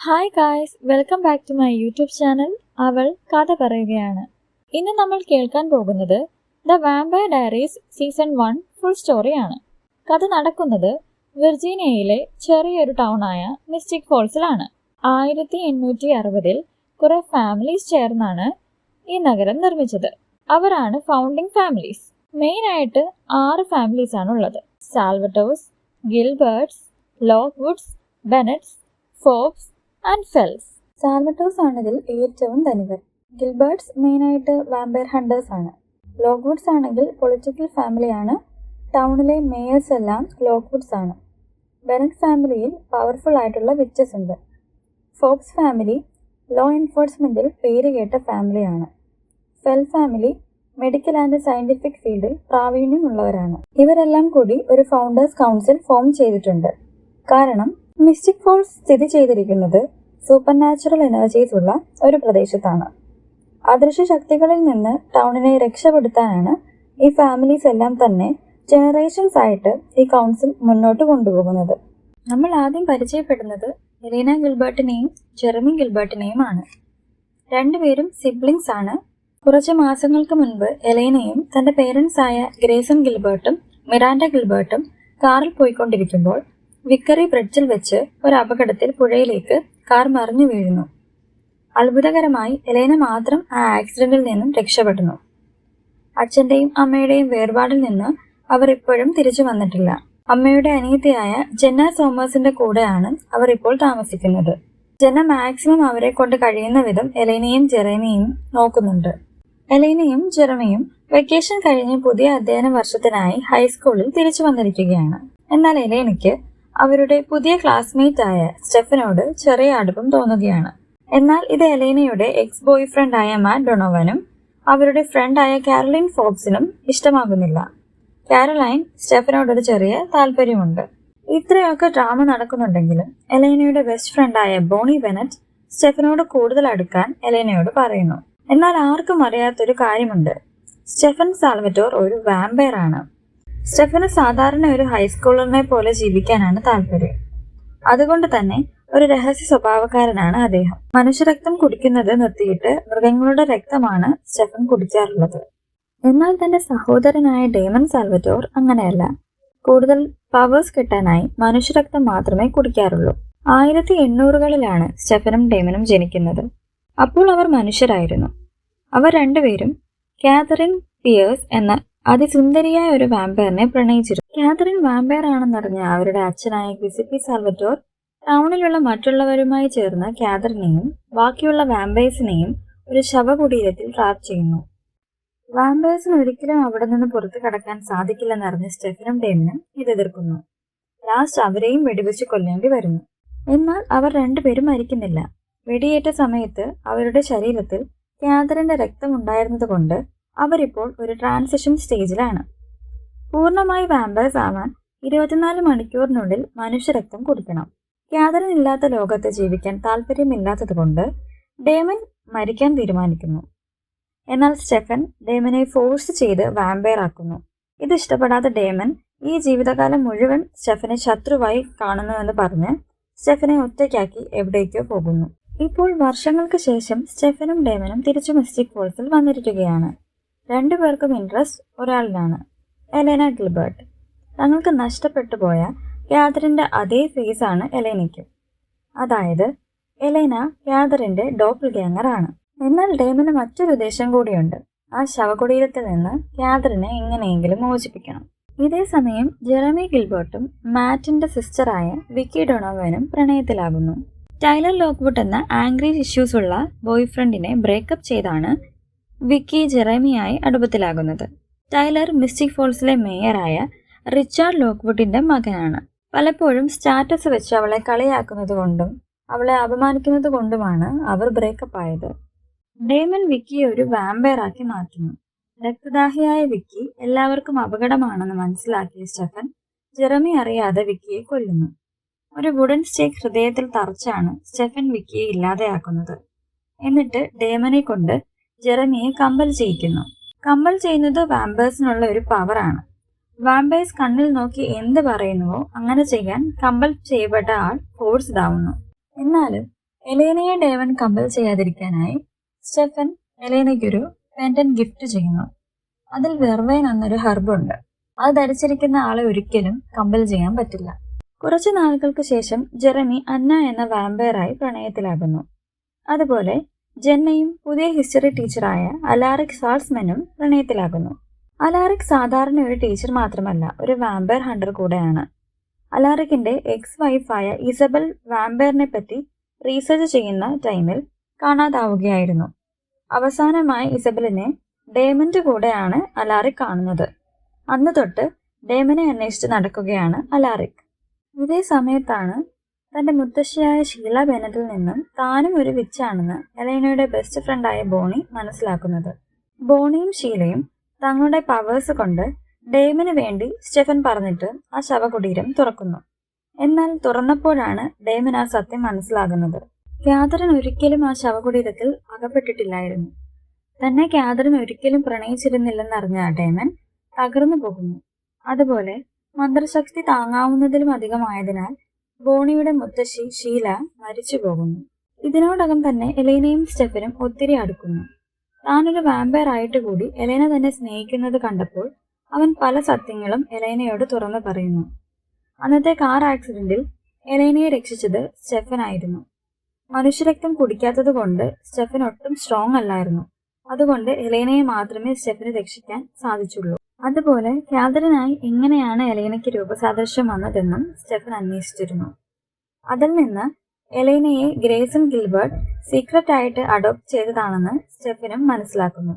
Hi guys, welcome back to my YouTube channel. അവൾ കഥ പറയുകയാണ്. ഇന്ന് നമ്മൾ കേൾക്കാൻ പോകുന്നത് The Vampire Diaries season 1 full സ്റ്റോറിയാണ്. കഥ നടക്കുന്നത് വിർജീനിയയിലെ ചെറിയൊരു ടൗണായ മിസ്റ്റിക് ഫോൾസിലാണ്. 1860-ൽ കുറെ ഫാമിലീസ് ചേർന്നാണ് ഈ നഗരം നിർമ്മിച്ചത്. അവരാണ് ഫൗണ്ടിങ് ഫാമിലീസ്. മെയിനായിട്ട് 6 ഫാമിലീസ് ആണ് ഉള്ളത്: സാൽവറ്റോസ്, ഗിൽബർട്ട്സ്, ലോക്ക്വുഡ്സ്, ബെനറ്റ്സ്, ഫോബ്സ് ആൻഡ് ഫെൽസ്. സാൽവറ്റോസ് ആണെങ്കിൽ ഏറ്റവും ധനികർ. ഗിൽബർട്ട്സ് മെയിനായിട്ട് വാമ്പയർ ഹണ്ടേഴ്സ് ആണ്. ലോക്ക്വുഡ്സ് ആണെങ്കിൽ പൊളിറ്റിക്കൽ ഫാമിലിയാണ്. ടൗണിലെ മേയേഴ്സ് എല്ലാം ലോക്ക്വുഡ്സ് ആണ്. ബെനറ്റ് ഫാമിലിയിൽ പവർഫുൾ ആയിട്ടുള്ള വിച്ചസ് ഉണ്ട്. ഫോബ്സ് ഫാമിലി ലോ എൻഫോഴ്സ്മെന്റിൽ പേര് കേട്ട ഫാമിലിയാണ്. Fell family medical and scientific ഫീൽഡിൽ പ്രാവീണ്യമുള്ളവരാണ്. ഇവരെല്ലാം കൂടി ഒരു ഫൗണ്ടേഴ്സ് കൗൺസിൽ ഫോം ചെയ്തിട്ടുണ്ട്. കാരണം മിസ്റ്റിക് ഫോൾസ് സ്ഥിതി ചെയ്തിരിക്കുന്നത് സൂപ്പർ നാച്ചുറൽ എനർജീസ് ഉള്ള ഒരു പ്രദേശത്താണ്. അദൃശ്യ ശക്തികളിൽ നിന്ന് ടൗണിനെ രക്ഷപ്പെടുത്താനാണ് ഈ ഫാമിലീസ് എല്ലാം തന്നെ ജനറേഷൻസ് ആയിട്ട് ഈ കൗൺസിൽ മുന്നോട്ട് കൊണ്ടുപോകുന്നത്. നമ്മൾ ആദ്യം പരിചയപ്പെടുന്നത് എലീന ഗിൽബർട്ടിനെയും ജെറമി ഗിൽബർട്ടിനെയും ആണ്. രണ്ടുപേരും സിബ്ലിങ്സ് ആണ്. കുറച്ച് മാസങ്ങൾക്ക് മുൻപ് എലീനയും തന്റെ പേരൻസ് ആയ ഗ്രേസൺ ഗിൽബർട്ടും മിറാൻഡ ഗിൽബർട്ടും കാറിൽ പോയിക്കൊണ്ടിരിക്കുമ്പോൾ വിക്കറി ബ്രിഡ്ജിൽ വെച്ച് ഒരു അപകടത്തിൽ പുഴയിലേക്ക് കാർ മറിഞ്ഞു വീഴുന്നു. അത്ഭുതകരമായി എലേന മാത്രം ആ ആക്സിഡന്റിൽ നിന്നും രക്ഷപ്പെടുന്നു. അച്ഛന്റെയും അമ്മയുടെയും വേർപാടിൽ നിന്ന് അവർ ഇപ്പോഴും തിരിച്ചു വന്നിട്ടില്ല. അമ്മയുടെ അനിയത്തിയായ ജെന്ന സോമേഴ്സിന്റെ കൂടെയാണ് അവർ ഇപ്പോൾ താമസിക്കുന്നത്. ജെന്ന മാക്സിമം അവരെ കൊണ്ട് കഴിയുന്ന വിധം എലേനയും ജെറമിയും നോക്കുന്നുണ്ട്. എലേനയും ജെറമിയും വെക്കേഷൻ കഴിഞ്ഞ് പുതിയ അധ്യയന വർഷത്തിനായി ഹൈസ്കൂളിൽ തിരിച്ചു വന്നിരിക്കുകയാണ്. എന്നാൽ എലേനയ്ക്ക് അവരുടെ പുതിയ ക്ലാസ്മേറ്റ് ആയ സ്റ്റെഫനോട് ചെറിയ അടുപ്പം തോന്നുകയാണ്. എന്നാൽ ഇത് എലേനയുടെ എക്സ് ബോയ് ഫ്രണ്ട് ആയ മാറ്റ് ഡൊണോവനും അവരുടെ ഫ്രണ്ട് ആയ കാരോലൈൻ ഫോബ്സിനും ഇഷ്ടമാകുന്നില്ല. കാരോലൈൻ സ്റ്റെഫനോടൊരു ചെറിയ താല്പര്യമുണ്ട്. ഇത്രയൊക്കെ ഡ്രാമ നടക്കുന്നുണ്ടെങ്കിലും എലേനയുടെ ബെസ്റ്റ് ഫ്രണ്ട് ആയ ബോണി ബെനറ്റ് സ്റ്റെഫനോട് കൂടുതൽ അടുക്കാൻ എലേനയോട് പറയുന്നു. എന്നാൽ ആർക്കും അറിയാത്തൊരു കാര്യമുണ്ട്: സ്റ്റെഫൻ സാൽവറ്റോർ ഒരു വാമ്പയർ ആണ്. സ്റ്റെഫന് സാധാരണ ഒരു ഹൈസ്കൂളറിനെ പോലെ ജീവിക്കാനാണ് താല്പര്യം. അതുകൊണ്ട് തന്നെ ഒരു രഹസ്യ സ്വഭാവക്കാരനാണ് അദ്ദേഹം. മനുഷ്യരക്തം കുടിക്കുന്നത് നിർത്തിയിട്ട് മൃഗങ്ങളുടെ രക്തമാണ് സ്റ്റെഫൻ കുടിക്കാറുള്ളത്. എന്നാൽ തന്റെ സഹോദരനായ ഡേമൻ സാൽവറ്റോർ അങ്ങനെയല്ല. കൂടുതൽ പവേഴ്സ് കിട്ടാനായി മനുഷ്യരക്തം മാത്രമേ കുടിക്കാറുള്ളൂ. 1800-കളിലാണ് സ്റ്റെഫനും ഡേമനും ജനിക്കുന്നത്. അപ്പോൾ അവർ മനുഷ്യരായിരുന്നു. അവർ രണ്ടുപേരും കാതറിൻ പിയേഴ്സ് എന്ന അതിസുന്ദരിയായ ഒരു വാമ്പയറിനെ പ്രണയിച്ചിരുന്നു. കാതറിൻ വാമ്പയർ ആണെന്നറിഞ്ഞ അവരുടെ അച്ഛനായ ഗിസിപ്പി സാൽവറ്റോർ ടൗണിലുള്ള മറ്റുള്ളവരുമായി ചേർന്ന് കാതറിനെയും ബാക്കിയുള്ള വാമ്പയേഴ്സിനെയും ഒരു ശവകുടീരത്തിൽ ട്രാപ്പ് ചെയ്യുന്നു. വാമ്പയേഴ്സിന് ഒരിക്കലും അവിടെ നിന്ന് പുറത്തു കടക്കാൻ സാധിക്കില്ലെന്നറിഞ്ഞ സ്റ്റെഫനും ഡേമനും ഇത് എതിർക്കുന്നു. ലാസ്റ്റ് അവരെയും വെടിവെച്ച് കൊല്ലേണ്ടി വരുന്നു. എന്നാൽ അവർ രണ്ടുപേരും മരിക്കുന്നില്ല. വെടിയേറ്റ സമയത്ത് അവരുടെ ശരീരത്തിൽ കാതറിന്റെ രക്തം ഉണ്ടായിരുന്നത് കൊണ്ട് അവരിപ്പോൾ ഒരു ട്രാൻസിഷൻ സ്റ്റേജിലാണ്. പൂർണ്ണമായി വാമ്പയേഴ്സ് ആവാൻ 24 മണിക്കൂറിനുള്ളിൽ മനുഷ്യരക്തം കുടിക്കണം. കാതറിൻ ഇല്ലാത്ത ലോകത്ത് ജീവിക്കാൻ താല്പര്യമില്ലാത്തത് കൊണ്ട് ഡേമൻ മരിക്കാൻ തീരുമാനിക്കുന്നു. എന്നാൽ സ്റ്റെഫൻ ഡേമനെ ഫോഴ്സ് ചെയ്ത് വാമ്പയർ ആക്കുന്നു. ഇത് ഇഷ്ടപ്പെടാത്ത ഡേമൻ ഈ ജീവിതകാലം മുഴുവൻ സ്റ്റെഫനെ ശത്രുവായി കാണുന്നുവെന്ന് പറഞ്ഞ് സ്റ്റെഫനെ ഒറ്റയ്ക്കാക്കി എവിടേക്കോ പോകുന്നു. ഇപ്പോൾ വർഷങ്ങൾക്ക് ശേഷം സ്റ്റെഫനും ഡേമനും തിരിച്ചു മിസ്റ്റിക് ഫോൾസിൽ വന്നിരിക്കുകയാണ്. രണ്ടുപേർക്കും ഇൻട്രസ്റ്റ് ഒരാളിലാണ്: എലേന ഗിൽബർട്ട്. തങ്ങൾക്ക് നഷ്ടപ്പെട്ടു പോയ കാതറിന്റെ അതേ ഫേസ് ആണ് എലേനയ്ക്കും. അതായത് എലേന കാതറിന്റെ ഡോപ്പിൾ ഗാങ്ങർ ആണ്. എന്നാൽ ഡേമന് മറ്റൊരു ഉദ്ദേശം കൂടിയുണ്ട്: ആ ശവകുടീരത്തിൽ നിന്ന് കാതറിനെ എങ്ങനെയെങ്കിലും മോചിപ്പിക്കണം. ഇതേ സമയം ജെറമി ഗിൽബർട്ടും മാറ്റിന്റെ സിസ്റ്ററായ വിക്കി ഡൊണോവനും പ്രണയത്തിലാകുന്നു. ടൈലർ ലോക്ക്വുഡ് എന്ന ആംഗ്രി ഇഷ്യൂസ് ഉള്ള ബോയ് ഫ്രണ്ടിനെ ബ്രേക്കപ്പ് ചെയ്താണ് വിക്കി ജെറമിയായി അടുപ്പത്തിലാകുന്നത്. ടൈലർ മിസ്റ്റിക് ഫോൾസിലെ മേയറായ റിച്ചാർഡ് ലോക്ക്വുഡിന്റെ മകനാണ്. പലപ്പോഴും സ്റ്റാറ്റസ് വെച്ച് അവളെ കളിയാക്കുന്നത് കൊണ്ടും അവളെ അപമാനിക്കുന്നത് കൊണ്ടുമാണ് അവർ ബ്രേക്കപ്പ് ആയത്. ഡേമൻ വിക്കിയെ ഒരു വാമ്പയർ ആക്കി മാറ്റുന്നു. രക്തദാഹിയായ വിക്കി എല്ലാവർക്കും അപകടമാണെന്ന് മനസ്സിലാക്കിയ സ്റ്റെഫൻ ജെറമി അറിയാതെ വിക്കിയെ കൊല്ലുന്നു. ഒരു വുഡൻ സ്റ്റേക്ക് ഹൃദയത്തിൽ തറച്ചാണ് സ്റ്റെഫൻ വിക്കിയെ ഇല്ലാതെയാക്കുന്നത്. എന്നിട്ട് ഡേമനെ കൊണ്ട് ജെറമിയെ കമ്പൽ ചെയ്യിക്കുന്നു. കമ്പൽ ചെയ്യുന്നത് വാമ്പേഴ്സിനുള്ള ഒരു പവറാണ്. വാമ്പേഴ്സ് കണ്ണിൽ നോക്കി എന്ത് പറയുന്നുവോ അങ്ങനെ ചെയ്യാൻ കമ്പൽ ചെയ്യപ്പെട്ട ആൾ ഫോഴ്സ്ഡ് ആവുന്നു. എന്നാലും എലേനയെ ഡേവൻ കമ്പൽ ചെയ്യാതിരിക്കാനായി സ്റ്റെഫൻ എലേനയ്ക്കൊരു പെൻഡന്റ് ഗിഫ്റ്റ് ചെയ്യുന്നു. അതിൽ വെർവൈൻ എന്നൊരു ഹെർബുണ്ട്. അത് ധരിച്ചിരിക്കുന്ന ആളെ ഒരിക്കലും കമ്പൽ ചെയ്യാൻ പറ്റില്ല. കുറച്ചു നാളുകൾക്ക് ശേഷം ജെറമി അന്ന എന്ന വാമ്പയറായി പ്രണയത്തിലാകുന്നു. അതുപോലെ ജെന്നയും പുതിയ ഹിസ്റ്ററി ടീച്ചറായ അലാറിക് സാൾസ്മനും പ്രണയത്തിലാകുന്നു. അലാറിക് സാധാരണ ഒരു ടീച്ചർ മാത്രമല്ല, ഒരു വാമ്പയർ ഹണ്ടർ കൂടെയാണ്. അലാറിക്കിന്റെ എക്സ് വൈഫായ ഇസബൽ വാമ്പയറിനെ പറ്റി റീസർച്ച് ചെയ്യുന്ന ടൈമിൽ കാണാതാവുകയായിരുന്നു. അവസാനമായി ഇസബലിനെ ഡേമന്റെ കൂടെയാണ് അലാറിക് കാണുന്നത്. അന്ന് തൊട്ട് ഡേമനെ അന്വേഷിച്ച് നടക്കുകയാണ് അലാറിക്. ഇതേ സമയത്താണ് തന്റെ മുത്തശ്ശിയായ ഷീല ബെനറ്റിൽ നിന്നും താനും ഒരു വിച്ചാണെന്ന് എലൈനയുടെ ബെസ്റ്റ് ഫ്രണ്ടായ ബോണി മനസ്സിലാക്കുന്നത്. ബോണിയും ഷീലയും തങ്ങളുടെ പവേഴ്സ് കൊണ്ട് ഡേമന് വേണ്ടി സ്റ്റെഫൻ പറഞ്ഞിട്ട് ആ ശവകുടീരം തുറക്കുന്നു. എന്നാൽ തുറന്നപ്പോഴാണ് ഡേമൻ ആ സത്യം മനസ്സിലാകുന്നത്. കാതറിൻ ഒരിക്കലും ആ ശവകുടീരത്തിൽ അകപ്പെട്ടിട്ടില്ലായിരുന്നു. തന്നെ കാതറിൻ ഒരിക്കലും പ്രണയിച്ചിരുന്നില്ലെന്നറിഞ്ഞ ഡേമൻ തകർന്നു പോകുന്നു. അതുപോലെ മന്ത്രശക്തി താങ്ങാവുന്നതിലും അധികമായതിനാൽ ബോണിയുടെ മുത്തശ്ശി ഷീല മരിച്ചു പോകുന്നു. ഇതിനോടകം തന്നെ എലൈനയും സ്റ്റെഫനും ഒത്തിരി അടുക്കുന്നു. താനൊരു വാമ്പയർ ആയിട്ട് കൂടി എലൈന തന്നെ സ്നേഹിക്കുന്നത് കണ്ടപ്പോൾ അവൻ പല സത്യങ്ങളും എലൈനയോട് തുറന്നു പറയുന്നു. അന്നത്തെ കാർ ആക്സിഡന്റിൽ എലൈനയെ രക്ഷിച്ചത് സ്റ്റെഫൻ ആയിരുന്നു. മനുഷ്യരക്തം കുടിക്കാത്തത് കൊണ്ട് സ്റ്റെഫൻ ഒട്ടും സ്ട്രോങ് അല്ലായിരുന്നു. അതുകൊണ്ട് എലൈനയെ മാത്രമേ സ്റ്റെഫന് രക്ഷിക്കാൻ സാധിച്ചുള്ളൂ. അതുപോലെ കാതറിനായി എങ്ങനെയാണ് എലൈനയ്ക്ക് രൂപസാദൃശ്യം വന്നതെന്നും സ്റ്റെഫൻ അന്വേഷിച്ചിരുന്നു. അതിൽ നിന്ന് എലൈനയെ ഗ്രേസൺ ഗിൽബർട്ട് സീക്രട്ട് ആയിട്ട് അഡോപ്റ്റ് ചെയ്തതാണെന്ന് സ്റ്റെഫനും മനസ്സിലാക്കുന്നു.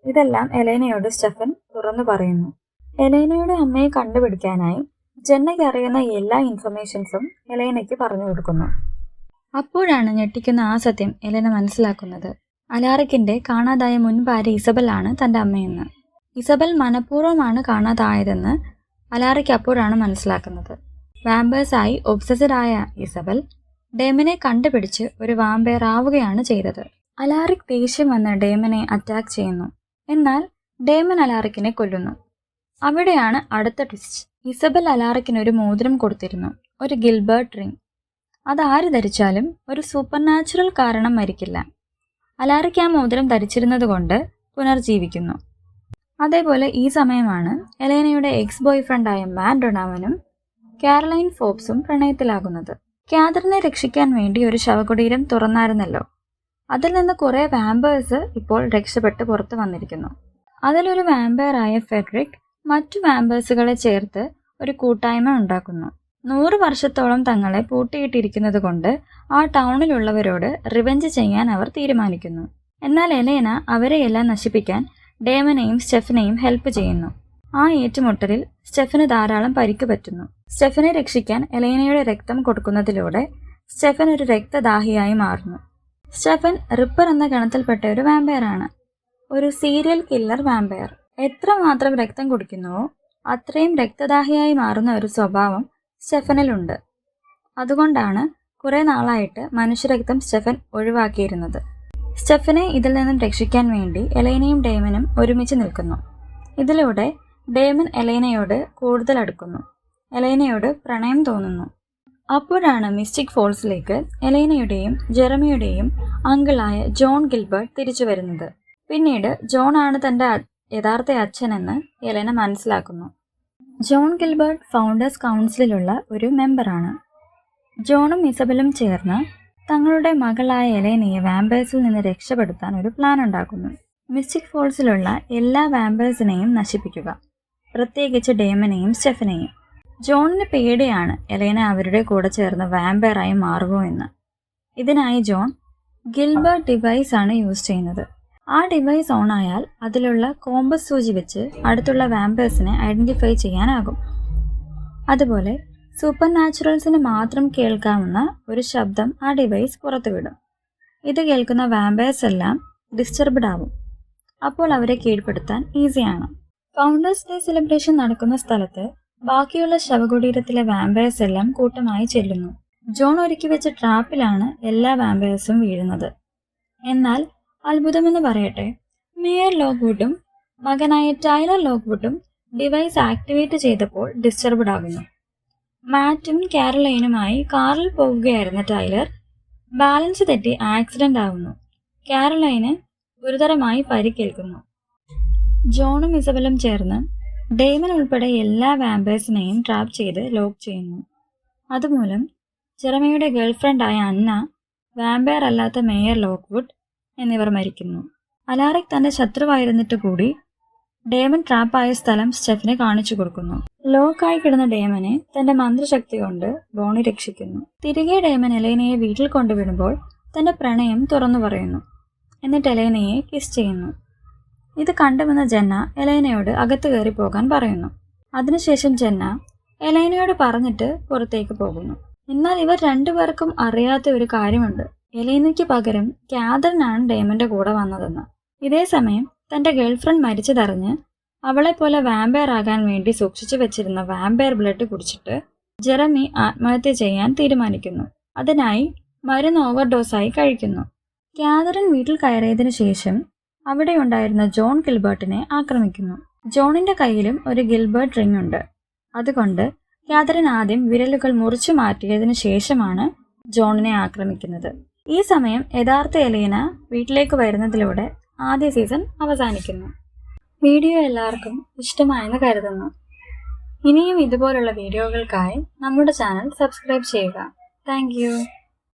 ഇതെല്ലാം എലൈനയോട് സ്റ്റെഫൻ തുറന്നു പറയുന്നു. എലൈനയുടെ അമ്മയെ കണ്ടുപിടിക്കാനായി ജെന്നയ്ക്ക് അറിയുന്ന എല്ലാ ഇൻഫർമേഷൻസും എലൈനയ്ക്ക് പറഞ്ഞു കൊടുക്കുന്നു. അപ്പോഴാണ് ഞെട്ടിക്കുന്ന ആ സത്യം എലൈന മനസ്സിലാക്കുന്നത്. അലാറിക്കിന്റെ കാണാതായ മുൻ ഭാര്യ ഇസബൽ ആണ് തന്റെ അമ്മയെന്ന്. ഇസബൽ മനഃപൂർവ്വമാണ് കാണാതായതെന്ന് അലാറിക്ക് അപ്പോഴാണ് മനസ്സിലാക്കുന്നത്. വാമ്പേഴ്സായി ഒബ്സസ്ഡ് ആയ ഇസബൽ ഡേമനെ കണ്ടുപിടിച്ച് ഒരു വാമ്പയർ ആവുകയാണ് ചെയ്തത്. അലാറിക് ദേഷ്യം വന്ന് ഡേമനെ അറ്റാക്ക് ചെയ്യുന്നു. എന്നാൽ ഡേമൻ അലാറിക്കിനെ കൊല്ലുന്നു. അവിടെയാണ് അടുത്ത ട്വിസ്റ്റ്. ഇസബൽ അലാറിക്കിന് ഒരു മോതിരം കൊടുത്തിരുന്നു, ഒരു ഗിൽബർട്ട് റിംഗ്. അതാര് ധരിച്ചാലും ഒരു സൂപ്പർ നാച്ചുറൽ കാരണം മരിക്കില്ല. അലാറിക്ക് ആ മോതിരം ധരിച്ചിരുന്നത് കൊണ്ട് പുനർജീവിക്കുന്നു. അതേപോലെ ഈ സമയമാണ് എലൈനയുടെ എക്സ് ബോയ് ഫ്രണ്ടായ മാറ്റ് ഡൊണാവനും കാരലൈൻ ഫോബ്സും പ്രണയത്തിലാകുന്നത്. കാതറിനെ രക്ഷിക്കാൻ വേണ്ടി ഒരു ശവകുടീരം തുറന്നായിരുന്നല്ലോ. അതിൽ നിന്ന് കുറെ വാമ്പേഴ്സ് ഇപ്പോൾ രക്ഷപ്പെട്ട് പുറത്തു വന്നിരിക്കുന്നു. അതിലൊരു വാമ്പയറായ ഫെഡറിക് മറ്റു വാമ്പേഴ്സുകളെ ചേർത്ത് ഒരു കൂട്ടായ്മ ഉണ്ടാക്കുന്നു. 100 വർഷത്തോളം തങ്ങളെ പൂട്ടിയിട്ടിരിക്കുന്നത് കൊണ്ട് ആ ടൗണിലുള്ളവരോട് റിവെഞ്ച് ചെയ്യാൻ അവർ തീരുമാനിക്കുന്നു. എന്നാൽ എലൈന അവരെയെല്ലാം നശിപ്പിക്കാൻ ഡേമനെയും സ്റ്റെഫനെയും ഹെൽപ്പ് ചെയ്യുന്നു. ആ ഏറ്റുമുട്ടലിൽ സ്റ്റെഫന് ധാരാളം പരിക്ക് പറ്റുന്നു. സ്റ്റെഫനെ രക്ഷിക്കാൻ എലൈനയുടെ രക്തം കൊടുക്കുന്നതിലൂടെ സ്റ്റെഫൻ ഒരു രക്തദാഹിയായി മാറുന്നു. സ്റ്റെഫൻ റിപ്പർ എന്ന ഗണത്തിൽപ്പെട്ട ഒരു വാമ്പയറാണ്, ഒരു സീരിയൽ കില്ലർ വാമ്പയർ. എത്രമാത്രം രക്തം കുടിക്കുന്നുവോ അത്രയും രക്തദാഹിയായി മാറുന്ന ഒരു സ്വഭാവം സ്റ്റെഫനിലുണ്ട്. അതുകൊണ്ടാണ് കുറെ നാളായിട്ട് മനുഷ്യരക്തം സ്റ്റെഫൻ ഒഴിവാക്കിയിരുന്നത്. സ്റ്റെഫനെ ഇതിൽ നിന്നും രക്ഷിക്കാൻ വേണ്ടി എലൈനയും ഡേമനും ഒരുമിച്ച് നിൽക്കുന്നു. ഇതിലൂടെ ഡേമൻ എലൈനയോട് കൂടുതൽ അടുക്കുന്നു. എലൈനയോട് പ്രണയം തോന്നുന്നു. അപ്പോഴാണ് മിസ്റ്റിക് ഫോൾസിലേക്ക് എലൈനയുടെയും ജെറമിയുടെയും അങ്കിളായ ജോൺ ഗിൽബർട്ട് തിരിച്ചു വരുന്നത്. പിന്നീട് ജോൺ ആണ് തൻ്റെ യഥാർത്ഥ അച്ഛനെന്ന് എലൈന മനസ്സിലാക്കുന്നു. ജോൺ ഗിൽബർട്ട് ഫൗണ്ടേഴ്സ് കൗൺസിലുള്ള ഒരു മെമ്പറാണ്. ജോണും ഇസബലും ചേർന്ന് തങ്ങളുടെ മകളായ എലൈനയെ വാമ്പേഴ്സിൽ നിന്ന് രക്ഷപ്പെടുത്താൻ ഒരു പ്ലാൻ ഉണ്ടാക്കുന്നു. മിസ്റ്റിക് ഫോൾസിലുള്ള എല്ലാ വാമ്പേഴ്സിനെയും നശിപ്പിക്കുക, പ്രത്യേകിച്ച് ഡേമനെയും സ്റ്റെഫനെയും. ജോണിന് പേടിയാണ് എലൈന അവരുടെ കൂടെ ചേർന്ന് വാമ്പയറായി മാറുമോ എന്ന്. ഇതിനായി ജോൺ ഗിൽബർട്ട് ഡിവൈസ് ആണ് യൂസ് ചെയ്യുന്നത്. ആ ഡിവൈസ് ഓൺ ആയാൽ അതിലുള്ള കോമ്പസ് സൂചി വെച്ച് അടുത്തുള്ള വാമ്പേഴ്സിനെ ഐഡന്റിഫൈ ചെയ്യാനാകും. അതുപോലെ സൂപ്പർ നാച്ചുറൽസിന് മാത്രം കേൾക്കാവുന്ന ഒരു ശബ്ദം ആ ഡിവൈസ് പുറത്തുവിടും. ഇത് കേൾക്കുന്ന വാമ്പേഴ്സ് എല്ലാം ഡിസ്റ്റർബ്ഡ് ആവും. അപ്പോൾ അവരെ കീഴ്പ്പെടുത്താൻ ഈസിയാണ്. ഫൗണ്ടേഴ്സ് ഡേ സെലിബ്രേഷൻ നടക്കുന്ന സ്ഥലത്ത് ബാക്കിയുള്ള ശവകുടീരത്തിലെ വാമ്പേഴ്സ് എല്ലാം കൂട്ടമായി ചെല്ലുന്നു. ജോൺ ഒരുക്കി വെച്ച ട്രാപ്പിലാണ് എല്ലാ വാമ്പേഴ്സും വീഴുന്നത്. എന്നാൽ അത്ഭുതമെന്ന് പറയട്ടെ, മേയർ ലോക്ക്വുഡും മകനായ ടൈലർ ലോക്ക്വുഡും ഡിവൈസ് ആക്ടിവേറ്റ് ചെയ്തപ്പോൾ ഡിസ്റ്റർബ്ഡ് ആകുന്നു. മാറ്റും കാരലൈനുമായി കാറിൽ പോകുകയായിരുന്ന ടൈലർ ബാലൻസ് തെറ്റി ആക്സിഡന്റ് ആവുന്നു. കാരോലൈന് ഗുരുതരമായി പരിക്കേൽക്കുന്നു. ജോണും ഇസബലും ചേർന്ന് ഡേമൻ ഉൾപ്പെടെ എല്ലാ വാമ്പേഴ്സിനെയും ട്രാപ്പ് ചെയ്ത് ലോക്ക് ചെയ്യുന്നു. അതുമൂലം ജെറമിയുടെ ഗേൾഫ്രണ്ടായ അന്ന, വാമ്പയർ അല്ലാത്ത മേയർ ലോക്ക്വുഡ് എന്നിവർ മരിക്കുന്നു. അലാറിക് തന്റെ ശത്രുവായിരുന്നിട്ട് കൂടി ഡേമൻ ട്രാപ്പായ സ്ഥലം സ്റ്റെഫിന് കാണിച്ചു കൊടുക്കുന്നു. ലോക്കായി കിടന്ന ഡേമനെ തന്റെ മന്ത്രശക്തി കൊണ്ട് ബോണി രക്ഷിക്കുന്നു. തിരികെ ഡേമൻ എലൈനയെ വീട്ടിൽ കൊണ്ടുവിടുമ്പോൾ തന്റെ പ്രണയം തുറന്നു പറയുന്നു. എന്നിട്ട് എലൈനയെ കിസ് ചെയ്യുന്നു. ഇത് കണ്ടുവന്ന ജെന്ന എലൈനയോട് അകത്ത് കയറി പോകാൻ പറയുന്നു. അതിനുശേഷം ജെന്ന എലൈനയോട് പറഞ്ഞിട്ട് പുറത്തേക്ക് പോകുന്നു. എന്നാൽ ഇവർ രണ്ടുപേർക്കും അറിയാത്ത ഒരു കാര്യമുണ്ട്. എലൈനയ്ക്ക് പകരം കാതറിനാണ് ഡേമന്റെ കൂടെ വന്നതെന്ന്. ഇതേ സമയം തന്റെ ഗേൾഫ്രണ്ട് മരിച്ചതറിഞ്ഞ് അവളെപ്പോലെ വാമ്പയർ ആകാൻ വേണ്ടി സൂക്ഷിച്ചു വെച്ചിരുന്ന വാമ്പയർ ബ്ലഡ് കുടിച്ചിട്ട് ജെറമി ആത്മഹത്യ ചെയ്യാൻ തീരുമാനിക്കുന്നു. അതിനായി മരുന്ന് ഓവർഡോസായി കഴിക്കുന്നു. കാതറിൻ വീട്ടിൽ കയറിയതിനു ശേഷം അവിടെ ഉണ്ടായിരുന്ന ജോൺ ഗിൽബർട്ടിനെ ആക്രമിക്കുന്നു. ജോണിന്റെ കയ്യിലും ഒരു ഗിൽബർട്ട് റിംഗ് ഉണ്ട്. അതുകൊണ്ട് കാതറിൻ ആദ്യം വിരലുകൾ മുറിച്ചു മാറ്റിയതിനു ശേഷമാണ് ജോണിനെ ആക്രമിക്കുന്നത്. ഈ സമയം യഥാർത്ഥ എലൈന വീട്ടിലേക്ക് വരുന്നതിലൂടെ ആദ്യ സീസൺ അവസാനിക്കുന്നു. വീഡിയോ എല്ലാവർക്കും ഇഷ്ടമായെന്ന് കരുതുന്നു. ഇനിയും ഇതുപോലുള്ള വീഡിയോകൾക്കായി നമ്മുടെ ചാനൽ സബ്സ്ക്രൈബ് ചെയ്യുക. താങ്ക്